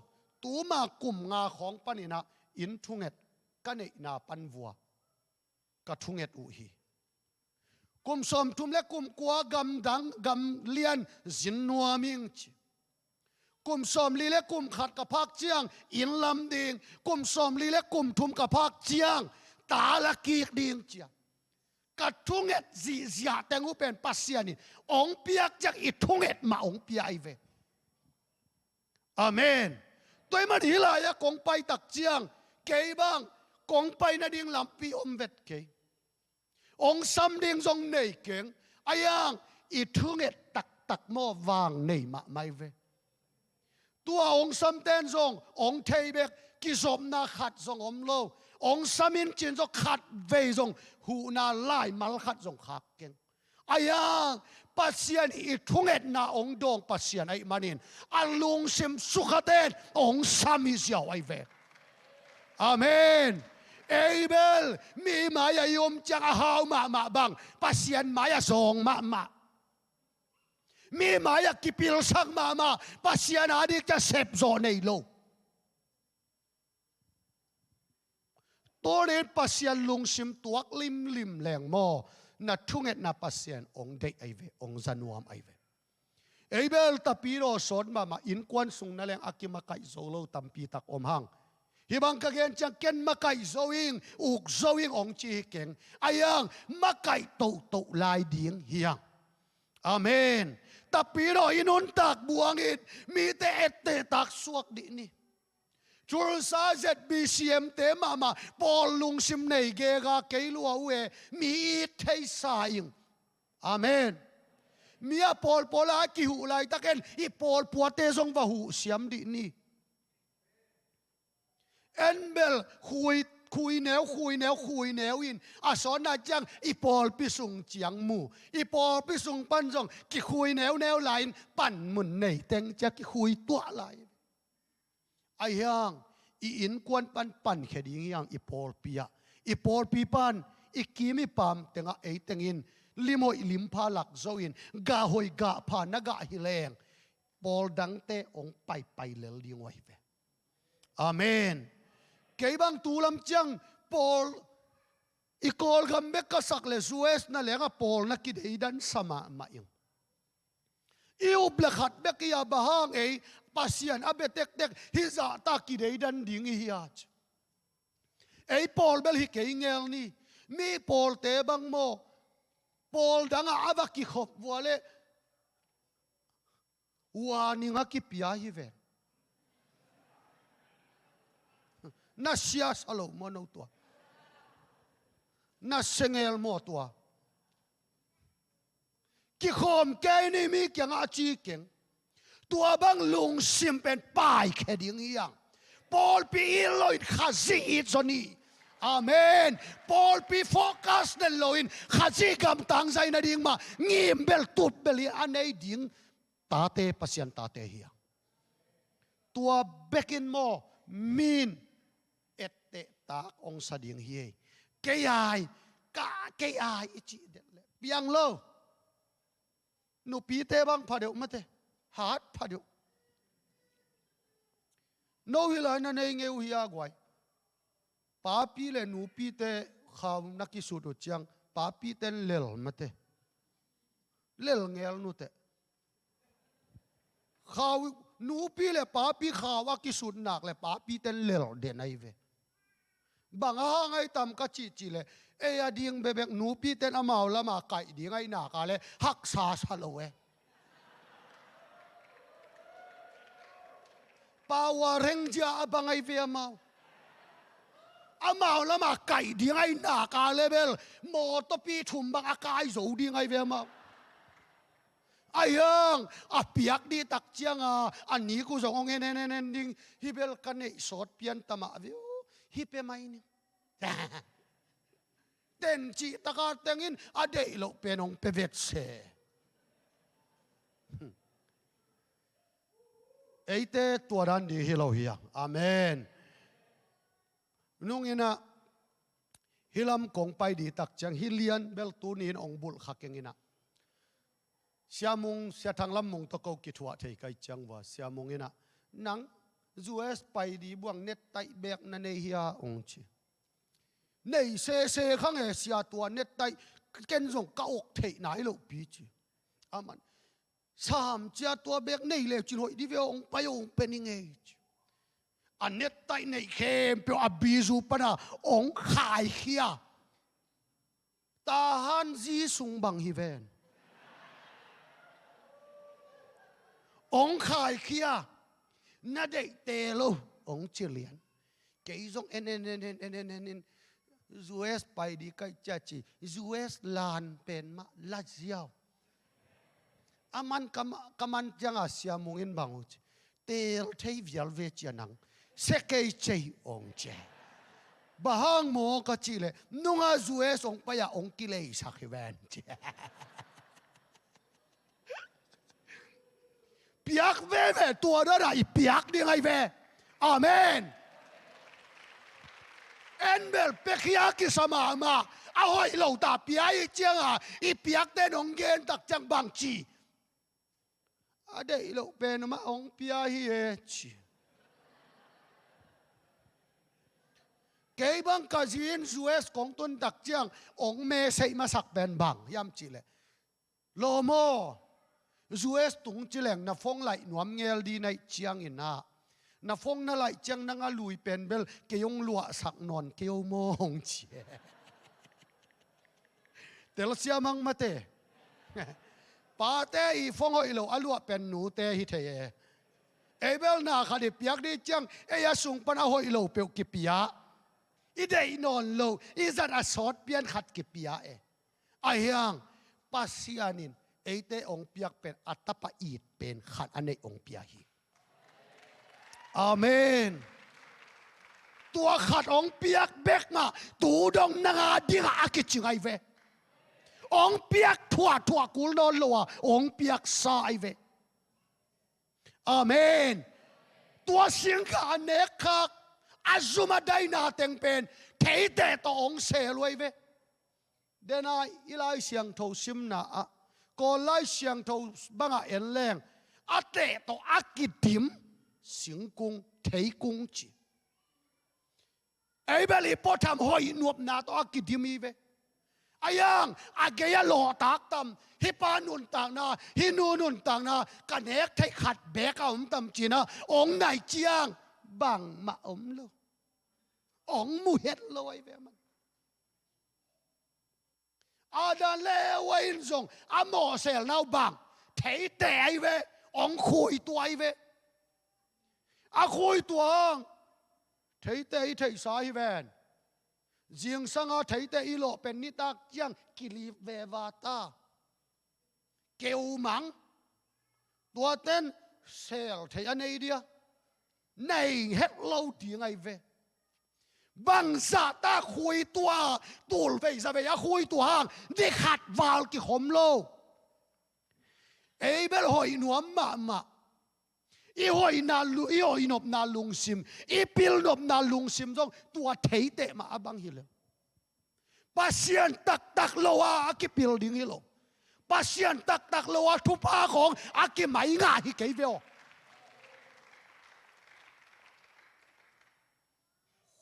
ตูมากลุ่มงาของปนินะอินทุงเอ็ดกันเนนาปันวัวกะทุงเอ็ดอุฮีกุมสมทุมเล็กกุมกัวกำดังกำเลียนจินนัวมิงกุมสมลีเล็กกุมขัดกับพักเจียงอินลำดิงกุมสมลีเล็กกุมทุมกับพักเจียงตาละกีกดิงเจียกะทุงเอ็ดจีเสียแต่งูเป็นปัสยานิองเปียกจากอิทุงเอ็ดมาองเปียไอเวอาเมนตัวมันหิลายะกงไปตักเจียงเกยบ้างกงไปนาดิ่งลำปีอมเวทเกยองซ้ำดิ่งทรงเนยเก่งอายังอีทุงเอ็ดตักโมวางเนยมาไม่เวตัวองซ้ำเต้นทรงองเทยเบกกิสมนาขัดทรงอมโลองซ้ำมินจินทรงขัดเวทรงหูนาไล่มัลขัดทรงขักเก่งอายังปัสยันอีทุ่งเอ็ดนาองดงปัสยันไอมานินอัลลุงซิมสุขเตนองสามิเสียวไอเวอาเมนเอเบลมีมายายมจังหาวมาบังปัสยันมายาสองมามีมายากิปิลสังมาปัสยันอาดิกจะเสพโซในโลตัวเรนปัสยันลุงซิมตัวลิมแหลงโมนัดทุ่งเอ็ดนับปัสยันองเด็กไอเวองจันวามไอเวเอเบลตาปีโรสอนมาอินควันสุงนั่นแหละอากิมาไกโซโลตัมปีตักอมหังฮิบังกะเกนจังเกนมาไกโซวิงอุกโซวิงองจีเก่งอายังมาไกโตลายดิ่งเฮียงอาเมนตาปีโรอินุนตักบวงอินมีแต่เอตเตตักสวกดินี่Tulsa ZBCMT mama Paul lung sim nei ge ga keilu awe mi thei saing amen mia Paul a ki hu lai taken I Paul puate song va hu siam di ni enbel khui neu in a son na chang I Paul pi sung chiang mu I Paul pi sung pan song ki khui neu lain pan mun nei teng cha ki khui tua lai ai yang I in kwan pan khe ding yang I Paul pia I Paul pipan I kimi pam tenga ei tengin limoi limpa lak zoin ga hoi ga pa naga hileng Paul dangte ong pai lel dingwai ve. Amen. Keibang tulam chang Paul ikol gambe kasak le Suez na lenga Paul na kideidan sama maing. Iu blakhat bekia bahang ei pasian abetek hiza ta kideidan ding hiach. Ei Paul bel hi keingel ni mi Paul te bang mo Paul danga avaki khop wale wani nga ki pia hi ve na sia salo mo no to na sengel mo to ki khom ke ni mi kyang a chi keng tua bang lung sim pen pai kheding yang Paul pi loin khazi it zoni. Amen. Paul pi focus na loin khazi gam tang zai na ding ma ngim bel tut beli anei ding tate pasyan tate hiya. Tua bekin mo min ette tak ong sa ding hiye. Kayay ichi dele. Piang lo. No pite bang padeu mate. Hat padeu. No hilay na ngeu hiya gwai. Papi le nupi te khaw nakisudo chiang papi ten lel mate lel ngel nu te khaw nupi le papi khawa kisud nak le papi ten lel de nai ve banga ngai tam ka chi le e ading bebek nupi ten amau lama kai di ngai na ka le hak sa salowe pawa rengja abangai ve amau amau lama kai di ngai na ka level mo to pi thum bang akai zo di ngai ve ma ayang apiak di tak chiang ani ku zong en ding hibel kan nei sot pian tama vi hi pe mai ni ten chi taka tengin ade lo penong pevet se eite tuaran di hilo hiang amen. Nung ina hilam kong pai di tak chang hilian bel tunin ong bul khakeng ina siamung siatang lam mung to ko kitwa thei kai chang wa siamung ina nang US pai di buang net tai bek na nei hia ong chi nei se khang e sia tua net tai ken zong ka ok thei nai lo pi chi aman sam chia tua bek nei le chin hoi di ve ong pai ong pening e anet tai nei khem pe abizu pana ong khai khia ta han ji sung bang hi ven ong khai khia na dei te lo ong chilian ke zong en US pai di kai cha chi US lan pen ma la jiao aman kaman jang asia mungin bang tel thei vial ve chianang sekei chei ong che bahang mo ka chile nunga zue song pa ya ong kilei sakhiwan che piak ve tua da dai piak ni ngai ve amen enbel pekia ki sama ma a hoi lo ta piai chiang I piak te nong gen tak chang bang chi a dei lo pen ma ong pia hi e chi cái bang cả diện US công tuân đặc trưng ông mê say mà sắc bền bằng yam chỉ lệ lo mo US tung chỉ lệ na phong lại nuam ngel đi này chiang ina na phong na lại chiang na lùi pen bel cái ông lụa sắc non cái ông mong chỉ tel sia mang mate pa te I phong hoi lo alua pen nu te hi the e bel na khadi piak đi chiang e ya sung pan a hoi lo pe ki pia idei non lo izat a sot pian khat ki pia e ayang pasianin eite ong piak pen atapa it pen khat ane ong pia hi amen tua khat ong piak bek ma tu dong nanga dinga akichingai ve ong piak thua kul non lo ong piak sai ve amen tua sing ka nek khak azuma dai na teng pen thei te to ong se loi ve dena ilai siang tho sim na a ko lai siang tho banga en leng ate to akitim singkung thei kung chi ei beli potam hoi nuop na to akitim i ve ayang ageya lo tak tam hi pa nun tang na hi nu nun tang na kanek thai khat be ka tam china ong nai chiang bang ma lo ong mu het loi ve man adan le wain zong amo sel nau bang thei te ai ve ong khui tuai ve a khui tuang thei te thei sai ven riêng sang thấy te ilo pen ni tak chiang kili ve va ta kêu mắng tua tên sel thấy anh ấy dia này hết lâu tiếng ai về bằng sa ta khui tua tul về ra về khui tua hàng đi khát vào cái hóm lâu ấy bên hỏi nuông mà i hoi na lu i hoi nop na lung sim i pil nop na lung sim jong tua thei te ma abang hile pasien tak loa ki pil ding hilo pasien tak loa thu pa khong aki mai nga hi ke veo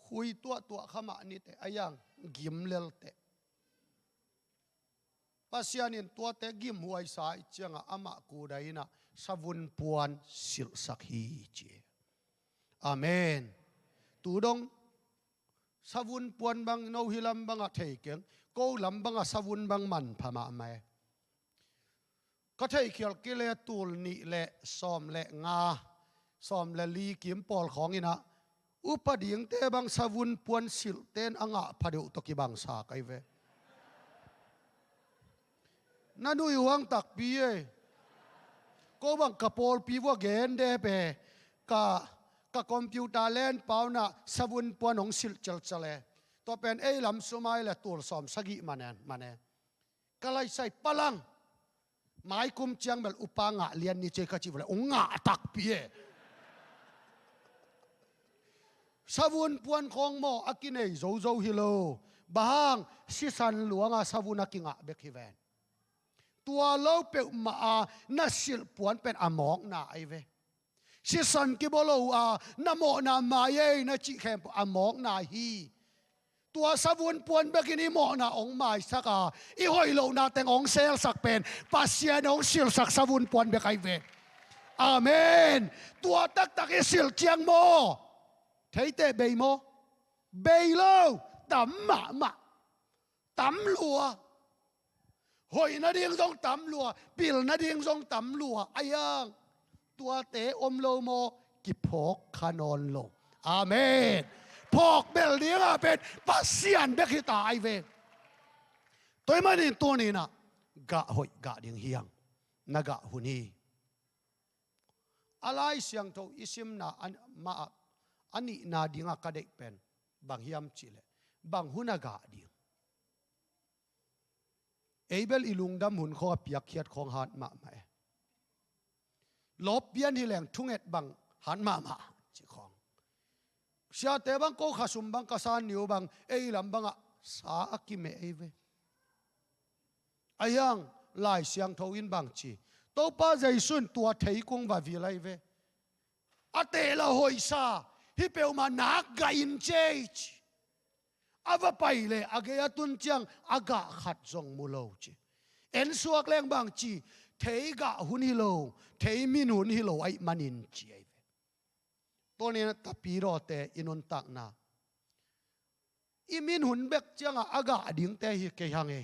hui tua khama ni te ayang gim lel te pasien in tua te gim huai sai changa ama ku dai na savun puan sil sakhi chi amen tu dong savun puan bang no hilam bang a thei keng ko lam bang a savun bang man phama mai ka thei khial ki le tul ni le som le nga som le li kim pol khong ina upading te bang savun puan sil ten anga phadeu to ki bang sa kai ve nanui wang tak pi e ko bang kapol pi wa gen de pe ka computer len pauna savun puanong sil chale to pen ei lam sumai le tur som sagi mane kalai sai palang mai kum chiang bel upanga lian ni che ka chi wala unga tak pi e savun puan khong mo akinei zo hilo bahang sisan luanga savuna kinga bekhiven tua lo pe ma na sil puan pen amok na ai ve si san ki bolo na mo na ma ye na chi khem amok na hi tua savun puan begini mo na ong mai saka i hoi lo na teng ong sel sak pen pasian ong sil sak savun puan be kai ve amen tua tak e sil chiang mo thấy te be mo be lo tam ma tam lua hoi na ding dong tam lua pil na ding dong tam lua ayang tua te om lo mo ki phok khanon lo amen phok bel ding a pet pasian be khi tai ve toy manin to ni na ga hoi ga ding hiang na ga huni alai siang tho isim na ma ani na dinga ka dei pen bang hiam chile bang huna ga ding Abel ilungdam hun kho PIAKKHIAT khong han ma lop pian hi leng thunget bang han ma chi khong sia te bang ko khasum bang kasan niu bang ei lam bang sa akime eve ayang lai siang tho in bang chi to pa jaisun tua thei kung wa vi lai ve ate la hoi sa hi pe ma nak ga in che ava paile agaya tun chiang aga khat zong mulo chi en suak leng bang chi thei ga hun hi lo thei min hun hi lo ai manin chi ai to ne ta pi ro te inun tak na i min hun bek chiang aga ding te hi ke hang e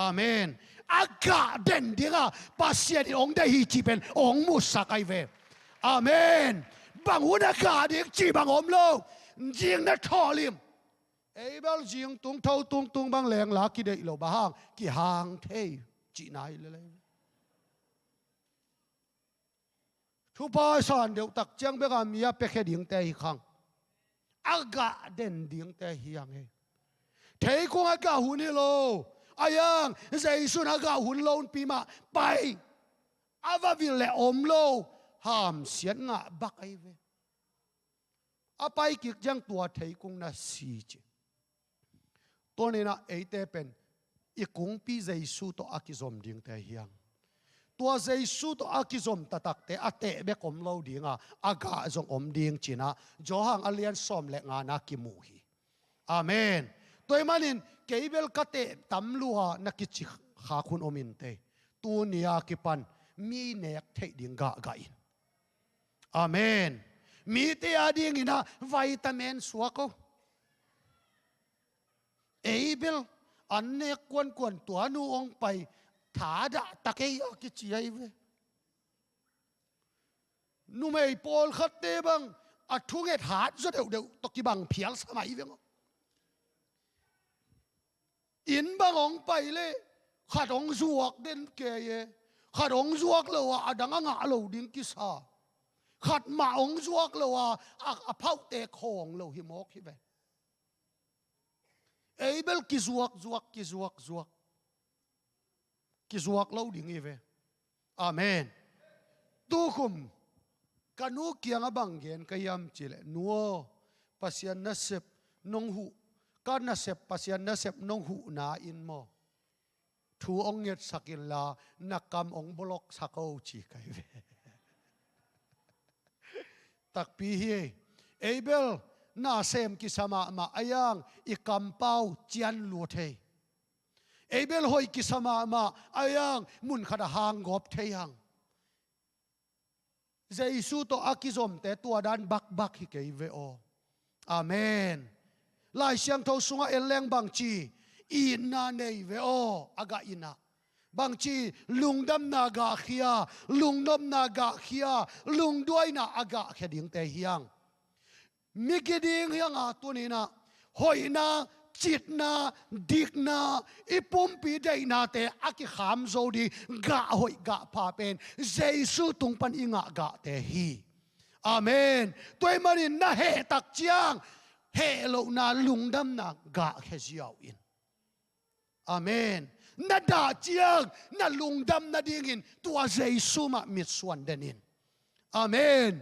amen aga den dinga pasien ong de hi chi pen ong mu sakai ve amen bang hun aga ding chi bang om lo jing na tholim Abel jing tung thâu tung bang leng la ki dei lo ba hang ki hang thei chi nai le thu pa san deu tak chang be ga mia pe khe ding te hi khang aga den ding te hi yang he thei ko aga hun hi lo ayang zai sun aga hun lon pi ma pai ava vil le om lo ham sian nga bak ai ve อาไปกิกยังตัวเทกุงนะสีจีตัวนี้นะเอเตเป็นอีกุงปีเจสูตัวอากิซอมดิ่งแต่เฮียงตัวเจสูตัวอากิซอมตักเตอเตเบกอมเล่าดิ่งอากาจงอมดิ่งจีนะจอหังอเลียนซอมเล็กงานักกิมูฮีอาเมนตัวมันนินเกย์เบลกเตตำลัวนักกิจิขาคุณอมินเตตัวนี้อากิปันมีเนกเทดิ่งกะกะอินอาเมนมีเตียดิ่งอินะวิตามินสวกเอเบลอันเนกกวนตัวนูองไปถาดะตะเกียกิจิไอเวนูไม่ปอลขัดเตบังอัดทุ่งเอถาดจะเดี๋ยวตกิบังเพียงสมัยเวงอินบังองไปเลยขัดองจวกเด่นเกยขัดองจวกเลยว่าดังงะเราดิ้งกิสาขัดมาองจวกเลยว่าอาเผาเตะของเราหิมอกหิเวเอเบลกิจวกเราดิ้งหิเวอาเมนตุคุมกันนูเกียงบังเกนกยามจิเลนัวปัสยันนัสเซปนงหูกันนัสเซปปัสยันนัสเซปนงหูนาอินโมทูองเงตสักิลลานักกำองบล็อกสักเอาจีไกเวตักปีเฮเอเบลน่าเซมกิสมามาอายังอีกำเป้าเจียนลัวเทเอเบลหอยกิสมามาอายังมุนขดหางกบเทียงเจสูโตอากิซอมแต่ตัวดันบักฮิเกเวโออาเมนลายเสียงเท่าสุงเอลแรงบางจีอินนาเนเวโออากาอินะบางทีลุงดำนากาเขียลุงดำนากาเขียลุงด้วยนะอากาแค่ดิ่งแต่เฮียงมิกดิ่งเฮียงตัวนี้นะหอยนาจิตนาดิกนาอีปุ่มปีได้นาแต่อากิขามโซดีกะหอยกะพาเป็นเจสุตุงปันอิงะกะแต่ฮีอาเมนตัวมันน่าเหตักเจียงเฮโลนาลุงดำนากะแค่เจียวอินอาเมนนาดาเจียงนาลุงดำนาดิ่งอินตัวเจสุมามิดส่วนเดนินอาเมน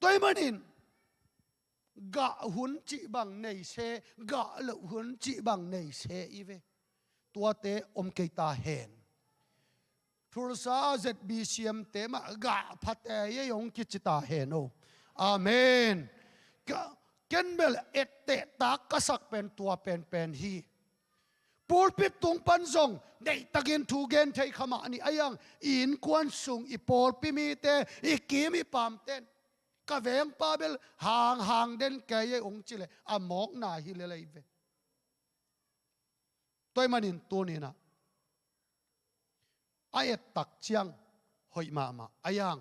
ตัวมันกะหุนจิบังในเสกะเลหุนจิบังในเสอีเวตัวเตอมเกตาเห็นทุลซาเจ็ดบีเซียมเตมากะพัดเอยยงกิจิตาเห็นโออาเมนกะเกนเบลเอตเตตากกษักเป็นตัวเป็นฮีปูลปิดตุงปันซงได้ตะเกนทูเกนเทขมานี่อายังอินควนซุงอีปูลปิมีเตอีกีมีปามเต้นกะเวงปาเบลห่างเด่นแกยองจิเลอมอกนาฮิเลเลยเวตัวมันอินตัวนี้นะไอ้ตักเจียงหอยมาอายัง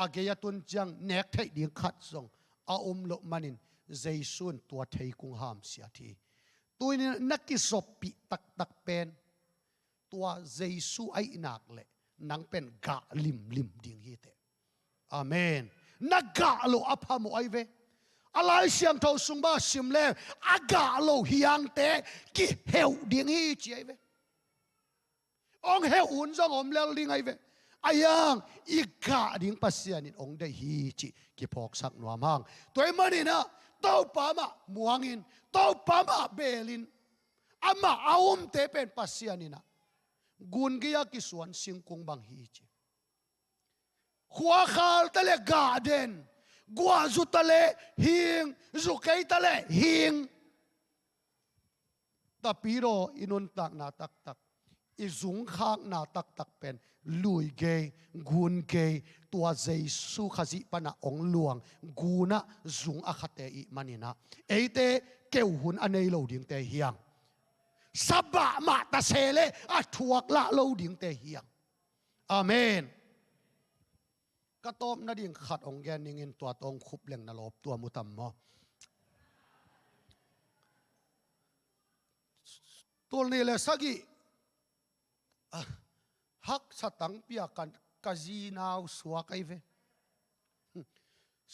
อาเกียตุนเจียงเนกเทดิงขัดส่งอาลมันอินเจสุนตัวเทกุงหามเสียทีตัวนี้นักกิสบปีตักเป็นตัวเจสุไอ้นักเละนังเป็นกะลิมดิ่งฮีเตอาเมนนักกะโลอภามไอเวอะไรเสียงเท่าสุงบ้าสิมเลอากาโลฮิยังเตกิเฮวดิ่งฮีจีไอเวองเฮวอุ่นจงอมเลลดิ่งไอเวอายังอีกะดิ่งปัสยานินองได้ฮีจีกิพอกสักนัวมังตัวมันนี่นะเต้าปามาม่วงินเต้าปามาเบลินอามาเอาเตเป็นปัสยานินะกุนกิยากิสวนสิงคงบังฮีจีขวาขาลตะเลกาเดนกัวจุตะเลหิงจุเกยตะเลหิงตะปีโรอินุนตักนาตักอิจุงขากนาตักเป็นลุยเกยกุนเกยตัวเจสุขจิปนะองหลวงกูนะจุงอาคเตอิมันินะเอเตเกวหุนอันในโลดิ่งเตเฮียงสับบะมาตะเซเลอัทวกละโลดิ่งเตเฮียงอาเมนกระตบนาดิ่งขัดองแกนิงินตัวตองคุบเล่งนรบตัวมุตัมมอตัวนี้เลยสักิฮักสตังเปียกันกะจีนาวสวกไอเว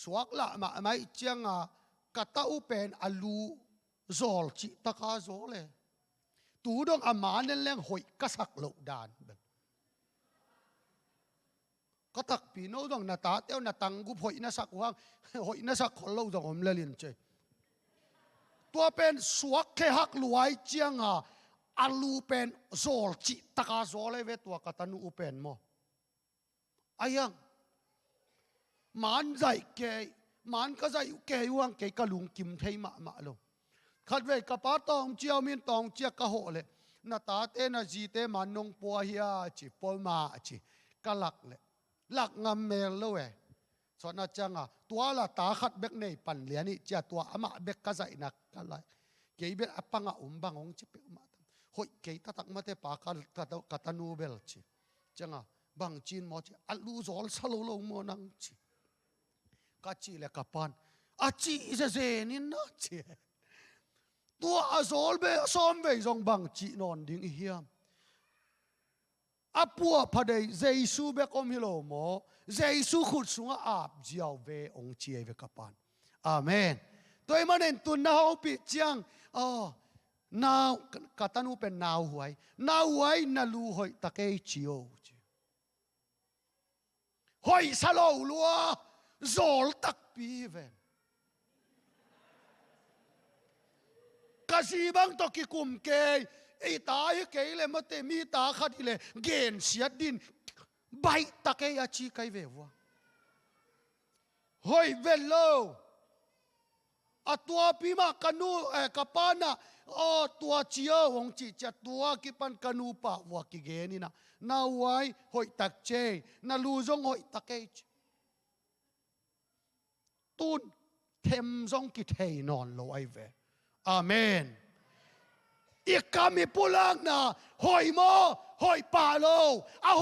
สวกละมาไม่เจียงกะตาอุเป็นอลูโซลจิตะกาโซเลยตูดองอามาเนแรงหอยกะสักโลดาน ก็ตักปีโน่ดองนาตาเต้านาตังกุหอยนาสักว่างหอยนาสักคนเล่าดองอมเลลินเจตัวเป็นสวกแค่หักลวยเจียงอาลูเป็นโซลจิตะกาโซเลยเวตัวกตันูเป็นโมอายังมันใจเกยมันก็ใจเกยว่างเกยกะลุงกิมเทยมาลงขัดเวกป้าตองเจียวมินตองเจียกะโหเลยนาตาเตนาจีเตมันนงปัวเฮียจิปอมาจิกะหลักเลยหลักงามเมลเลย ส่วนอาจารย์ตัวละตาขัดเบกในปันเลียนี่จะตัวอามาเบกกะใจนักกันเลยเกี่ยเบกปังบังองจิเปมาหอยเกี่ยตักมาเตปากกัตนูเบลจิจังบังจีนมอจิอัลลูซอลสโลโลโมนังจิกัจิเลกัปันอาจิจะเจนินนะจิตัวอาโซลเบซ้อมเบยงบังจีนอนดิ้งเฮียมอาปัวพอดีเจสูเบกอมฮิโลโมเจสูขุดสุงอาบเจียวเวองเจียเวกัปันอาเมนตัวมันเห็นตุนนาเอาปิจังนาวกัตนูเป็นนาวหวยนาลูหอยตะเกยจิโอหอยสโลลัวโซลตักปีเวนกษีบังตอกิกุมเกยไอ้ตาให้เกยเลยมาเตมีตาขัดเลยเกณฑ์เสียดินใบตะเกยอาชีไกเววะหอยเวลโลอะตัวปีมากันูกับปานะตัวเจียวงจิจะตัวกิปันกันูปะวะกิเกนี่นะนาไว้หอยตักเจนาลูจงหอยตะเกยตุนเทมจงกิเทนอนโลไอเวอาเมนอีกคำมีพูลังนะหอยโมหอยปาโล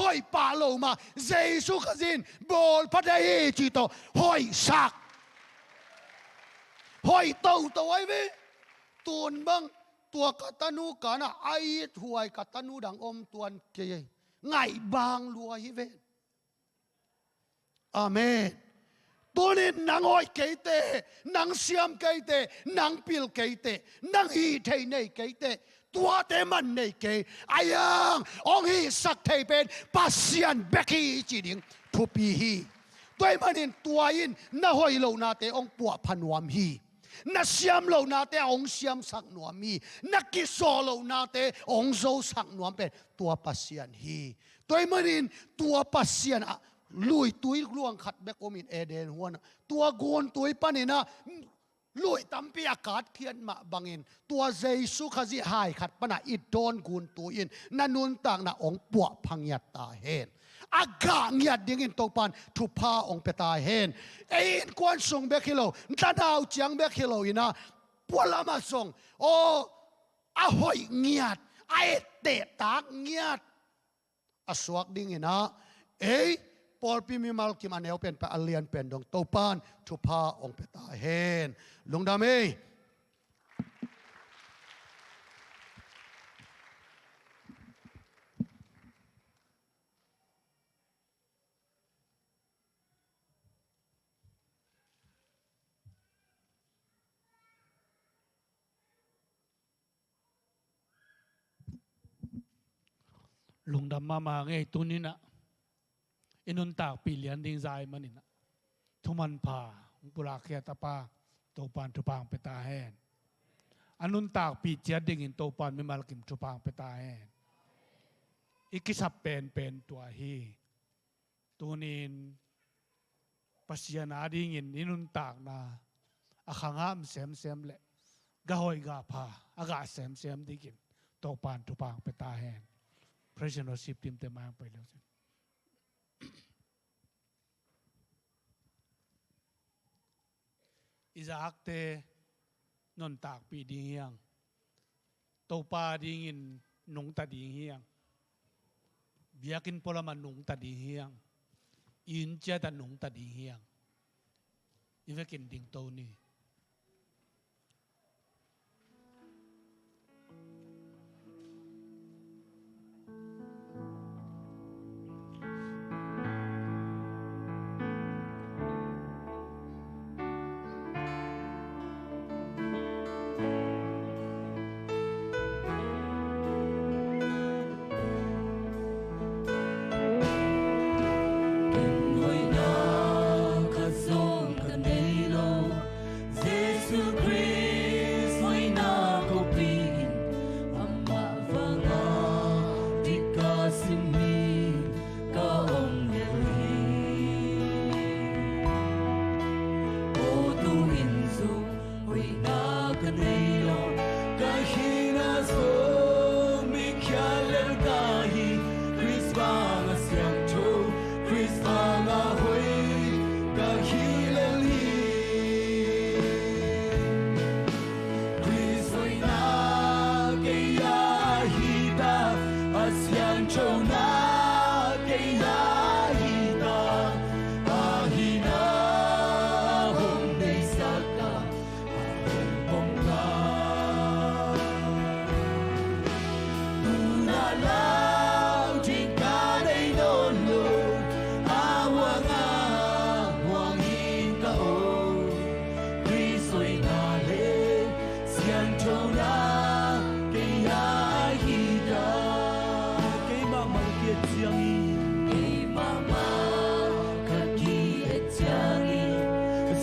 หอยปาโลมาเจสุขจินบอลพัดเอจิโตหอยสักหอยเต่าตัวไอ้เวตุนบังตัวกัตนูกันนะไอ้ถวยกัตนูดังอมตวนเกยไงบางลัวฮิเวอาเมนตัวนี้นางหอยเกยเตนางเสียมเกยเตนางปิลเกยเตนางฮีเทยเนยเกยเตตัวเตมันเนยเกยไอ้ยังองฮีสักเทยเป็นปัสยันเบกีจีดิงทุปีฮีตัวมันนี่ตัวอินน่าหอยโลนาเตองปัวพันวามฮีนักเสียมโลนาเตองเสียมสักหนวมมีนักกิโซโลนาเตองโซสักหนวมเป็นตัวปัสยันฮีตัวมันนี่ตัวปัสยันลุยตุยล่วงขัดเบกอมินเอเดนหัวนะตัวโกนตุยปนินะลุยตั้มปีอากาศเขียนมาบังอินตัวเจสุขจิหายขัดปนะอิดโดนกุนตุยินนันนุนต่างนะองปัวพังยัดตาเห็นอากาศยัดดิ่งตกปันทุพาองเปตาเห็นเอ็นกวนส่งเบกฮิโลตาดาวเจียงเบกฮิโลอินะปัวละมาส่งหอยเงียดไอเตะตากเงียดสวกดิ่งอินะปอลพิมิมัลกิมันเอลเป็นไปอเลียนเป็นดงโตปานทุพาองเปตาเฮนลุงดามลุงดำมาไงตัวนี้นะอินุนตากปีเลียนดิ้งใจมันนี่นะทุมันพาปุราเคียตาปาโตปานทุปางเปตาแหนอนุนตากปีเจียดิ่งอินโตปานไม่มาลกิมทุปางเปตาแหนอีกิสับเป็นตัวฮีตัวนี้ปัสยานาดิ่งอินุนตากนาอาขังามเซมเละกะหอยกะพาอากาศเซมดิ่งโตปานทุปางเปตาแหนพระเจ้าสิบทีมเต็มมาไปแล้วอิจาอักเตนนตากปีดิ่งเฮียงโตปาดิ่งอินนงตัดดิ่งเฮียงเบียกินพลมันนงตัดดิ่งเฮียงอินเจตันนงตัดดิ่งเฮียงอีเวกินดิ่งโตนี่ ถึง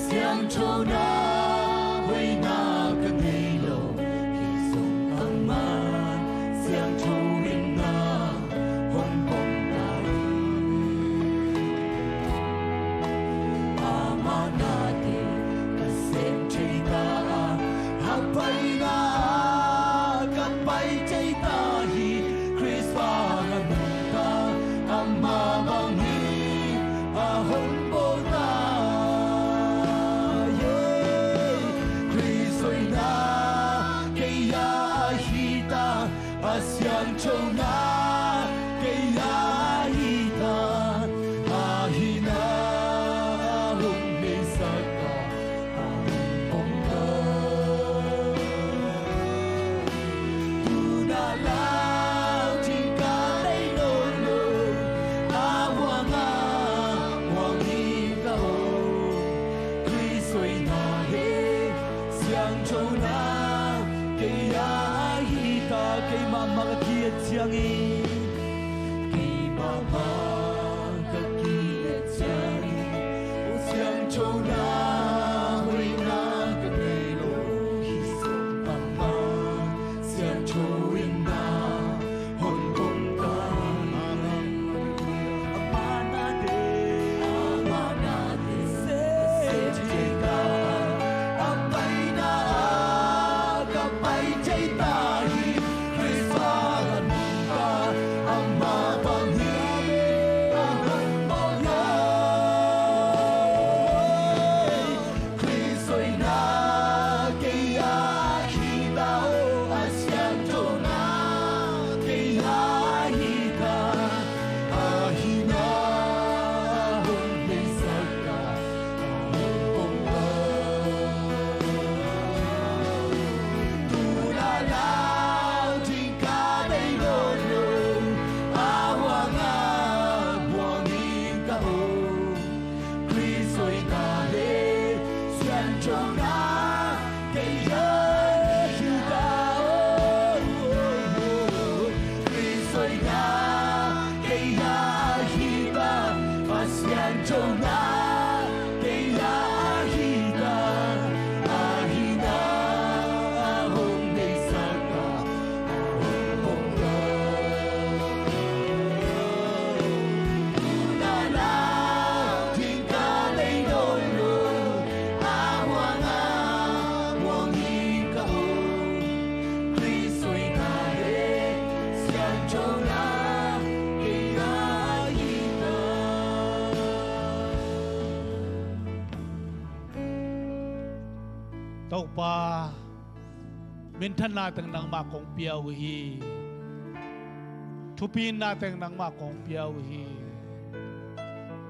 相处那会那个内容，一种浪漫，相处人那红红大地，阿玛那的个sem吹大，哈拜那个拜吹大伊，Chris巴那木大，阿玛芒伊阿红波大。相处那给呀伊达阿伊那红梅萨卡阿红格，杜那老金卡雷罗罗阿旺旺伊卡哦，归随那嘿相处那给呀。Kay mama kakiat siyangi, kay mama kakiat siyangi, o siyang chona huy na kanelo, hisong mama siyang chowin na hongkong ka. Ama natin, sejay ka, apay na kapay jay tahi. Tau pa mintan natin ng makong piyawihi, tupin natin ng makong piyawihi,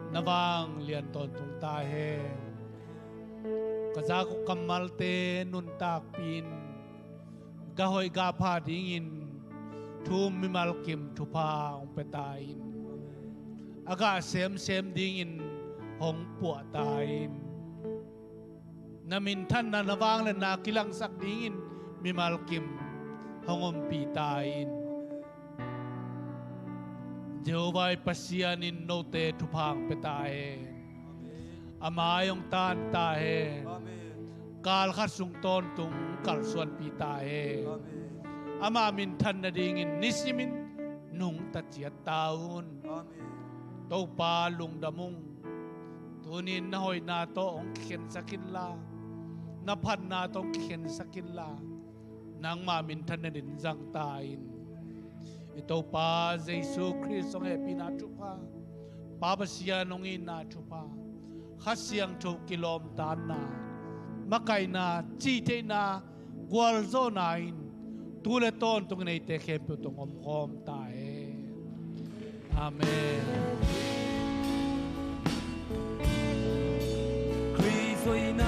nabang lian ton tung tahe, kazako kamalte nun takpin, gahoy gapa dingin, tumimalkim tupa ang petain, aga sem dingin hong puatain. Namintan na nabang na nakilang sakdingin mimalkim hongom pitain. Jehovah pasianin note tupang petahe. Amayong tan tahe. Kalkasung ton tung kalsuan pitahe. Amamintan na dingin nisimin nung tatsiat taon. Taupa lungdamong tunin na hoy nato ang kikinsakin la. Napan natong kikinsakin la nang mamintan na din zang tain. Ito pa Jesu Kristo ng epinatupa, papasya nung inatupa, kasyang 2 kilom na, makay na, chite na, gwalzo nain, tuleton tung naitekempo tung omkom tae. Amen. Kristo'y na